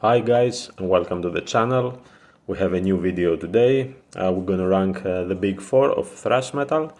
Hi guys, and welcome to the channel. We have a new video today. We're gonna rank the big four of thrash metal.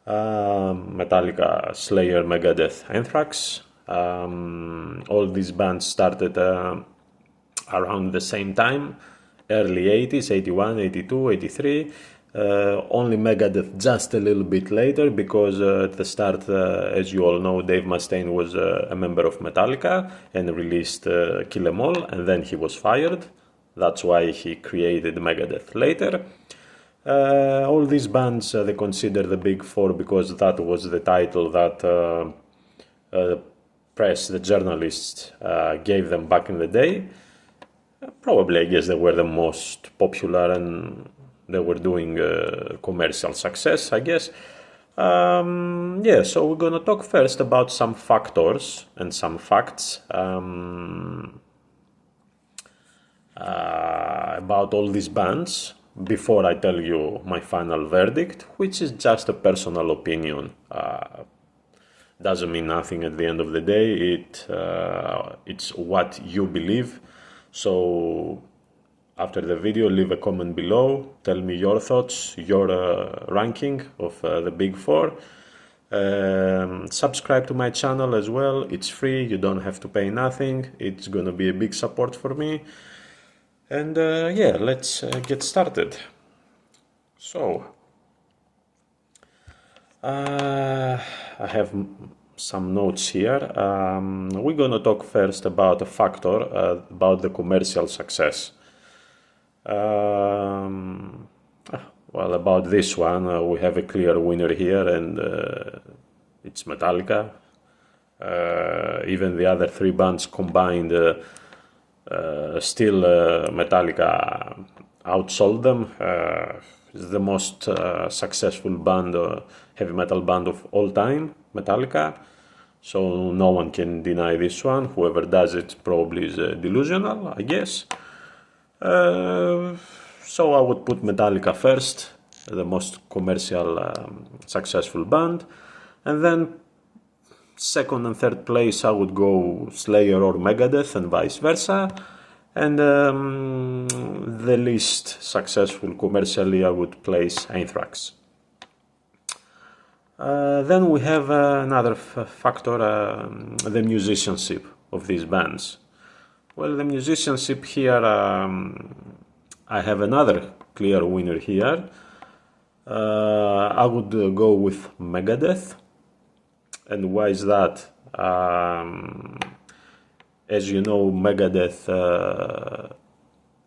Metallica, Slayer, Megadeth, Anthrax. All these bands started around the same time, early 80s, 81, 82, 83. Only Megadeth just a little bit later because at the start, as you all know, Dave Mustaine was a member of Metallica and released Kill 'Em All, and then he was fired. That's why he created Megadeth later. All these bands they consider the big four because that was the title that the press, the journalists gave them back in the day. Probably, I guess they were the most popular and they were doing commercial success, I guess. Yeah, so we're gonna talk first about some factors and some facts about all these bands before I tell you my final verdict, which is just a personal opinion. Doesn't mean nothing at the end of the day. It's what you believe. So after the video, leave a comment below, tell me your thoughts, your ranking of the big four. Subscribe to my channel as well, it's free, you don't have to pay nothing, it's gonna be a big support for me. And yeah, let's get started. So, I have some notes here. We're gonna talk first about a factor about the commercial success. Well, about this one, we have a clear winner here, and it's Metallica. Even the other three bands combined, still Metallica outsold them. It's the most successful band, heavy metal band of all time, Metallica. So no one can deny this one. Whoever does it probably is delusional, I guess. So I would put Metallica first, the most commercial successful band, and then second and third place I would go Slayer or Megadeth and vice versa, and the least successful commercially I would place Anthrax. Then we have another factor, the musicianship of these bands. Well, the musicianship here, I have another clear winner here. I would go with Megadeth. And why is that? As you know, Megadeth,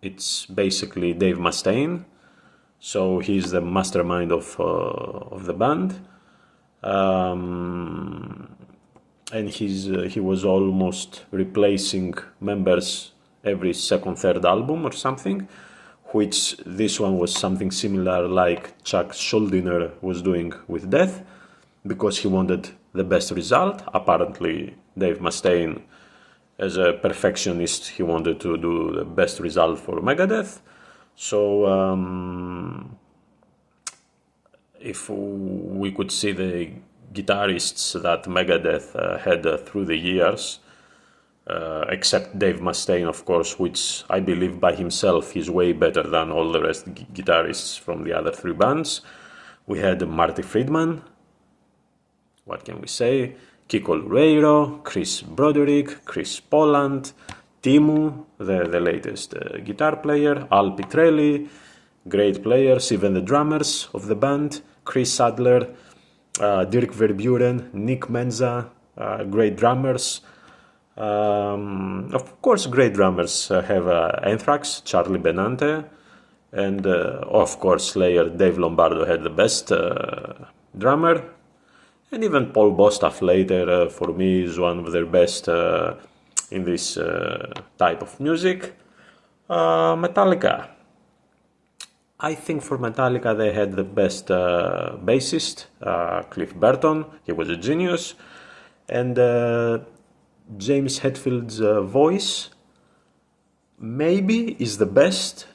it's basically Dave Mustaine. So he's the mastermind of the band. And he was almost replacing members every second, third album or something, which this one was something similar like Chuck Schuldiner was doing with Death, because he wanted the best result. Apparently, Dave Mustaine, as a perfectionist, he wanted to do the best result for Megadeth. So if we could see the guitarists that Megadeth had through the years, except Dave Mustaine, of course, which I believe by himself is way better than all the rest guitarists from the other three bands. We had Marty Friedman, what can we say? Kiko Loureiro, Chris Broderick, Chris Poland, Timu, the latest guitar player, Al Pitrelli, great players, even the drummers of the band, Chris Sadler, Dirk Verburen, Nick Menza, great drummers. Of course, great drummers have Anthrax, Charlie Benante, and of course Slayer, Dave Lombardo had the best drummer, and even Paul Bostaph later, for me, is one of their best in this type of music. Metallica. I think for Metallica they had the best bassist, Cliff Burton. He was a genius, and James Hetfield's voice maybe is the best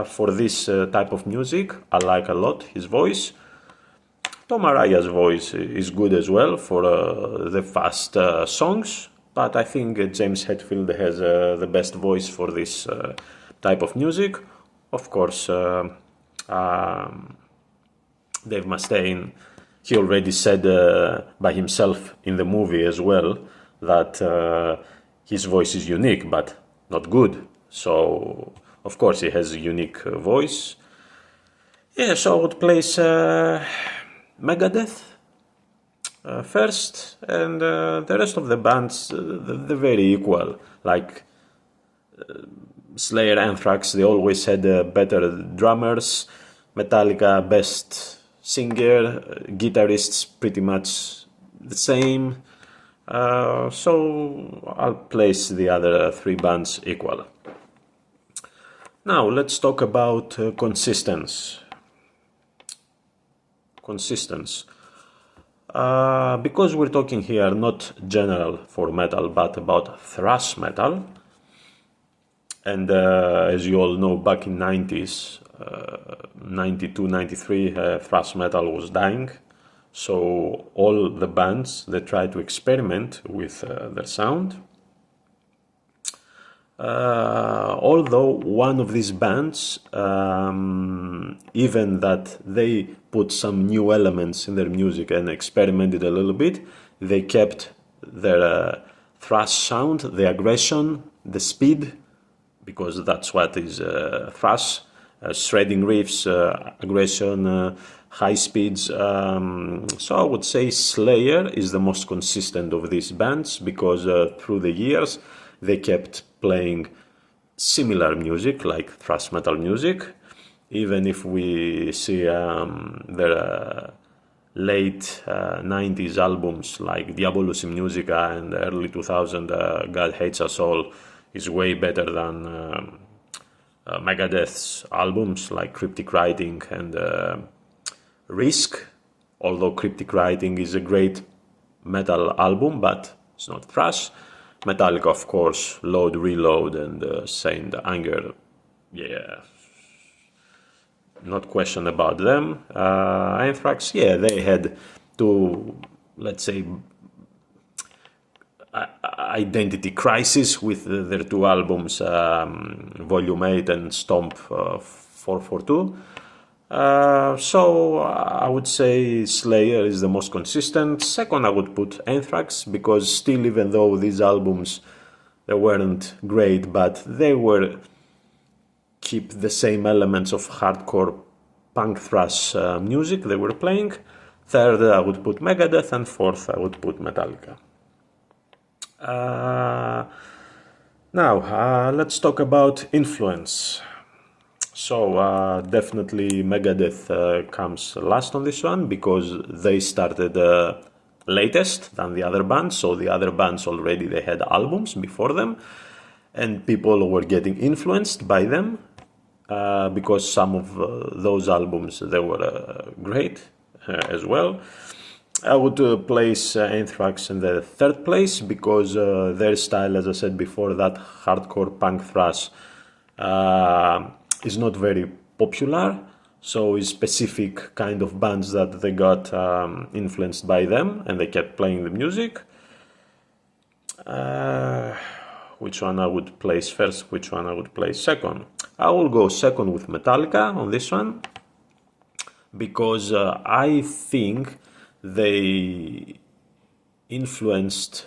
for this type of music. I like a lot his voice. Tom Araya's voice is good as well for the fast songs, but I think James Hetfield has the best voice for this type of music. Of course, Dave Mustaine, he already said by himself in the movie as well that his voice is unique, but not good. So, of course, he has a unique voice. Yeah, so I would place Megadeth first, and the rest of the bands, they're very equal. Like Slayer, Anthrax, they always had better drummers. Metallica, best singer. Guitarists, pretty much the same. So I'll place the other three bands equal. Now let's talk about consistence. Because we're talking here not general for metal, but about thrash metal. And as you all know, back in 90s, 92, 93, thrash metal was dying. So all the bands, they try to experiment with their sound. Although one of these bands, even that they put some new elements in their music and experimented a little bit, they kept their thrash sound, the aggression, the speed, because that's what is thrash, shredding riffs, aggression, high speeds. So I would say Slayer is the most consistent of these bands, because through the years they kept playing similar music, like thrash metal music. Even if we see their late 90s albums like Diabolus in Musica and early 2000 God Hates Us All is way better than Megadeth's albums like Cryptic Writing and Risk. Although Cryptic Writing is a great metal album, but it's not thrash. Metallica, of course, Load, Reload, and Saint Anger. Yeah, not question about them. Anthrax, yeah, they had to, let's say, identity crisis with their two albums, Volume 8 and Stomp 442. So I would say Slayer is the most consistent. Second, I would put Anthrax, because still, even though these albums, they weren't great, but they were keep the same elements of hardcore punk thrash music they were playing. Third, I would put Megadeth, and fourth, I would put Metallica. Now, let's talk about influence. So definitely Megadeth comes last on this one, because they started latest than the other bands. So the other bands already, they had albums before them, and people were getting influenced by them because some of those albums, they were great as well. I would place Anthrax in the third place, because their style, as I said before, that hardcore punk thrash is not very popular. So it's specific kind of bands that they got influenced by them, and they kept playing the music. Which one I would place first, which one I would place second? I will go second with Metallica on this one, because I think they influenced,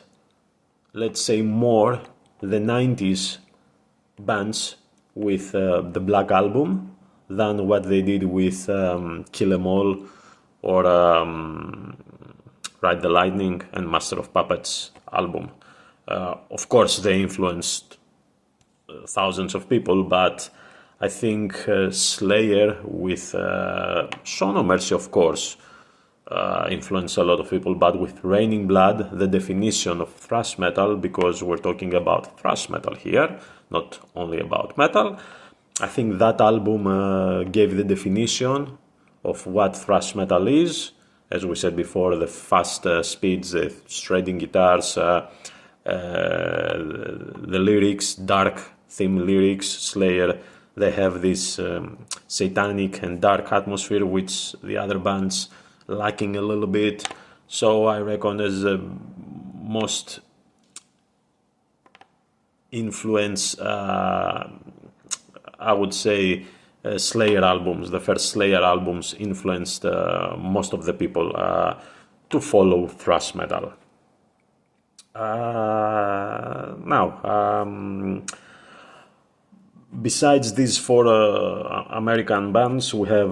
let's say, more the 90s bands with the Black Album than what they did with Kill 'Em All or Ride the Lightning and Master of Puppets album. Of course, they influenced thousands of people, but I think Slayer with Show No Mercy, of course, influenced a lot of people, but with Raining Blood, the definition of thrash metal, because we're talking about thrash metal here, not only about metal, I think that album gave the definition of what thrash metal is. As we said before, the fast speeds, the shredding guitars, the lyrics, dark theme lyrics. Slayer, they have this satanic and dark atmosphere, which the other bands lacking a little bit. So I reckon as most influence, I would say, Slayer albums. The first Slayer albums influenced most of the people to follow thrash metal. Besides these four American bands, we have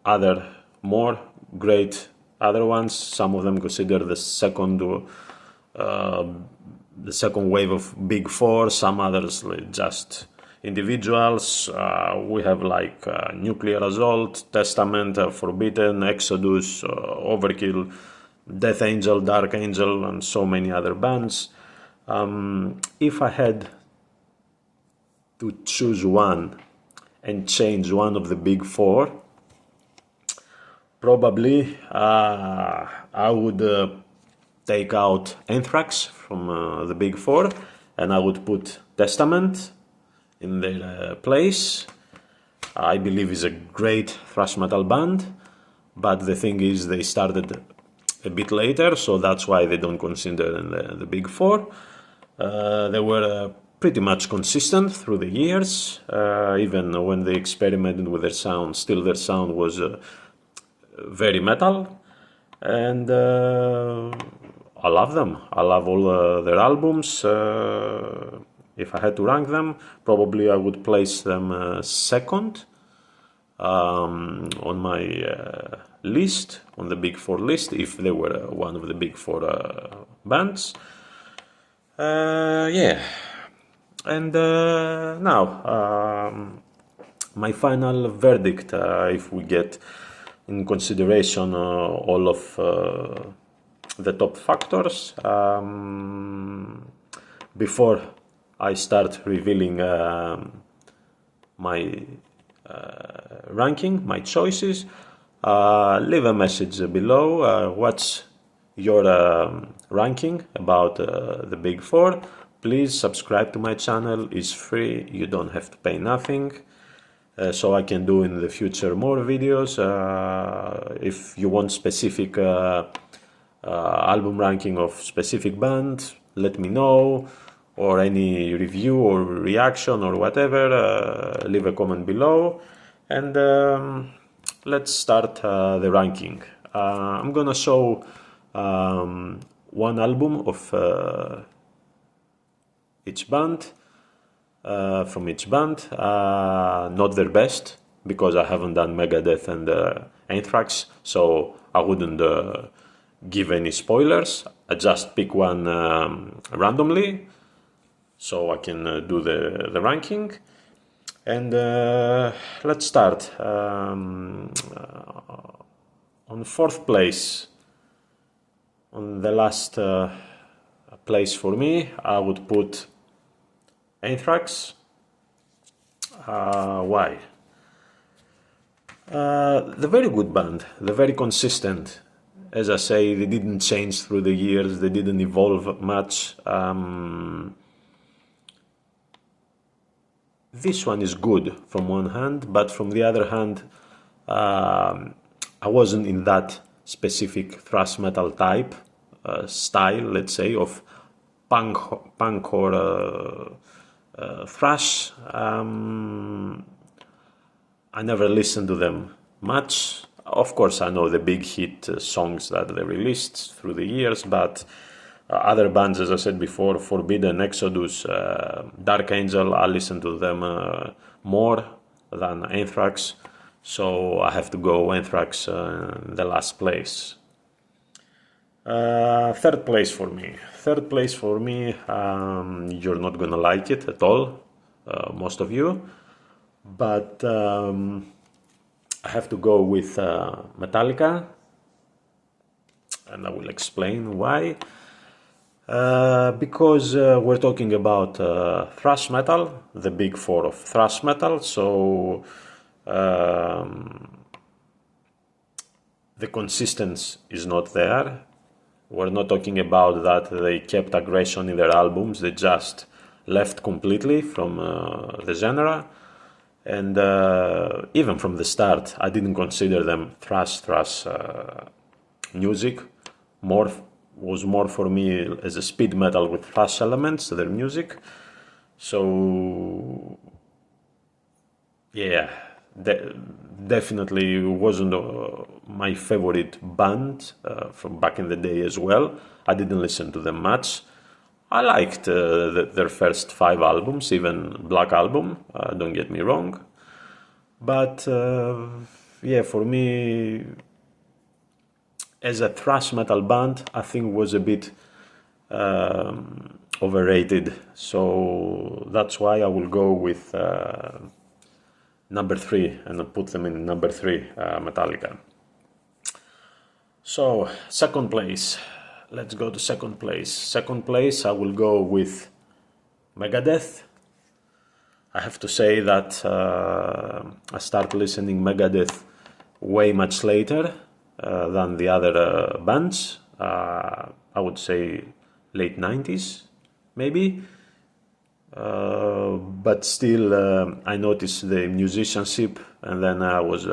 other more great other ones. Some of them consider the second wave of Big Four. Some others just individuals. We have like Nuclear Assault, Testament, Forbidden, Exodus, Overkill, Death Angel, Dark Angel, and so many other bands. If I had to choose one and change one of the Big Four, probably I would take out Anthrax from the Big Four, and I would put Testament in their place. I believe is a great thrash metal band, but the thing is they started a bit later, so that's why they don't consider in the Big Four. They were pretty much consistent through the years, even when they experimented with their sound, still their sound was very metal, and I love them. I love all their albums. If I had to rank them, probably I would place them second on my list, on the Big Four list, if they were one of the Big Four bands. Yeah. And now, my final verdict, if we get in consideration all of the top factors, before I start revealing my ranking, my choices, leave a message below. What's your ranking about the Big Four? Please subscribe to my channel. It's free. You don't have to pay nothing. So I can do in the future more videos. If you want specific album ranking of specific band, let me know, or any review or reaction or whatever, leave a comment below, and let's start the ranking. I'm gonna show one album of each band, from each band, not their best, because I haven't done Megadeth and Anthrax, so I wouldn't give any spoilers. I just pick one randomly, so I can do the ranking. And let's start. On fourth place, on the last place for me, I would put Anthrax. Why? The very good band, the very consistent. As I say, they didn't change through the years, they didn't evolve much. This one is good from one hand, but from the other hand, I wasn't in that specific thrash metal type, style, let's say, of punk or thrash. I never listened to them much. Of course, I know the big hit songs that they released through the years, but other bands, as I said before, Forbidden, Exodus, Dark Angel, I listen to them more than Anthrax, so I have to go Anthrax in the last place. Third place for me. Third place for me, you're not gonna like it at all, most of you, but I have to go with Metallica, and I will explain why. Because we're talking about thrash metal, the Big Four of thrash metal, so the consistency is not there. We're not talking about that they kept aggression in their albums, they just left completely from the genre. And even from the start, I didn't consider them thrash music, more was more for me as a speed metal with thrash elements, their music. So yeah, definitely wasn't my favorite band from back in the day as well. I didn't listen to them much. I liked their first 5 albums, even Black Album, don't get me wrong. But yeah, for me, as a thrash metal band, I think was a bit overrated. So that's why I will go with number 3 and I'll put them in number 3, Metallica. So, second place. Let's go to second place. Second place, I will go with Megadeth. I have to say that I started listening Megadeth way much later than the other bands. I would say late 90s, maybe. But still, I noticed the musicianship, and then I was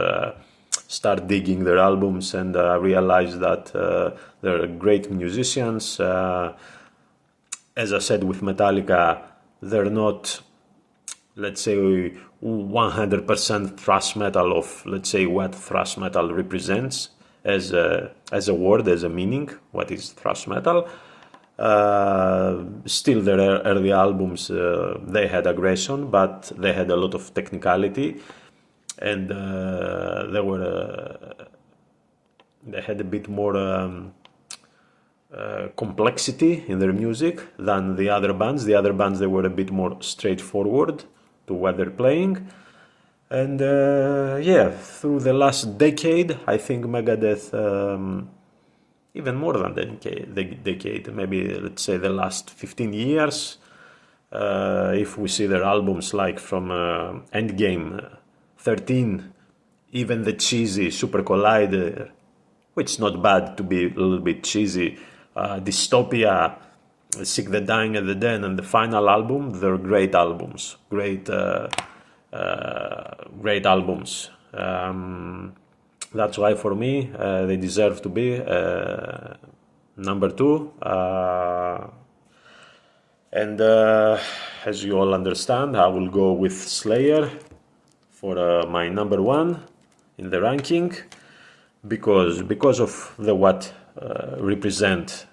start digging their albums, and I realized that they're great musicians. As I said with Metallica, they're not, let's say, 100% thrash metal of, let's say, what thrash metal represents as a word, as a meaning, what is thrash metal. Still, their early albums, they had aggression, but they had a lot of technicality, and they had a bit more complexity in their music than the other bands. The other bands, they were a bit more straightforward to what they're playing. And yeah, through the last decade, I think Megadeth, even more than the decade, maybe let's say the last 15 years, if we see their albums like from Endgame 13, even the cheesy Super Collider, which is not bad to be a little bit cheesy, Dystopia, Sick the Dying and the Dead, and the final album, they're great albums, great albums. That's why for me they deserve to be number 2. And as you all understand, I will go with Slayer for my number 1 in the ranking because of the what represent.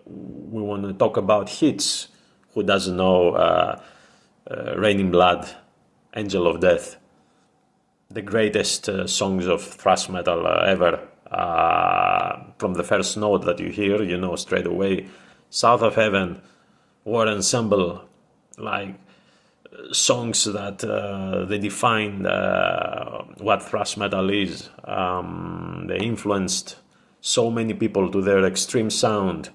We want to talk about hits. Who doesn't know Raining Blood, Angel of Death, the greatest songs of thrash metal ever. From the first note that you hear, you know straight away. South of Heaven, War Ensemble, like songs that they defined what thrash metal is. They influenced so many people to their extreme sound.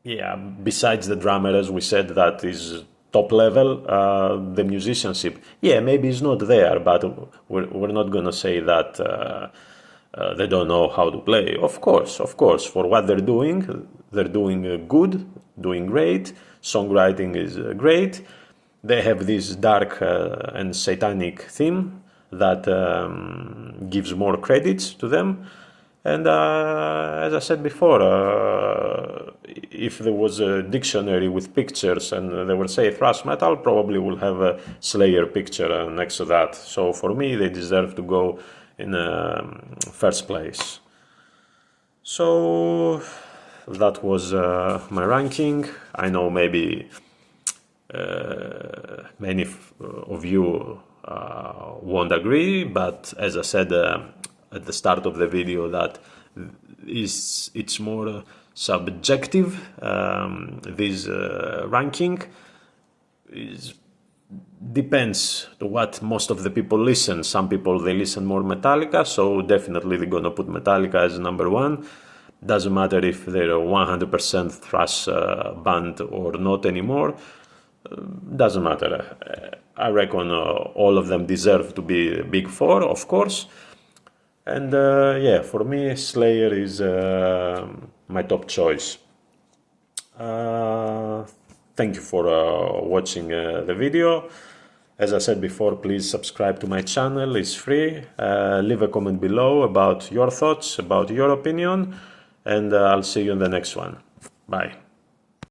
Yeah, besides the drummer, as we said, that is top level, the musicianship, yeah, maybe it's not there, but we're not gonna say that they don't know how to play. Of course, for what they're doing good, doing great, songwriting is great. They have this dark and satanic theme that gives more credits to them. And as I said before, if there was a dictionary with pictures and they would say thrash metal, probably will have a Slayer picture next to that. So for me, they deserve to go in first place. So that was my ranking. I know maybe many of you won't agree, but as I said at the start of the video, that it's more subjective. This ranking depends to what most of the people listen. Some people, they listen more Metallica, so definitely they're gonna put Metallica as number 1. Doesn't matter if they're a 100% thrash band or not anymore. Doesn't matter. I reckon all of them deserve to be big 4, of course. And yeah, for me, Slayer is my top choice. Thank you for watching the video. As I said before, please subscribe to my channel, it's free. Leave a comment below about your thoughts, about your opinion, and I'll see you in the next one. Bye.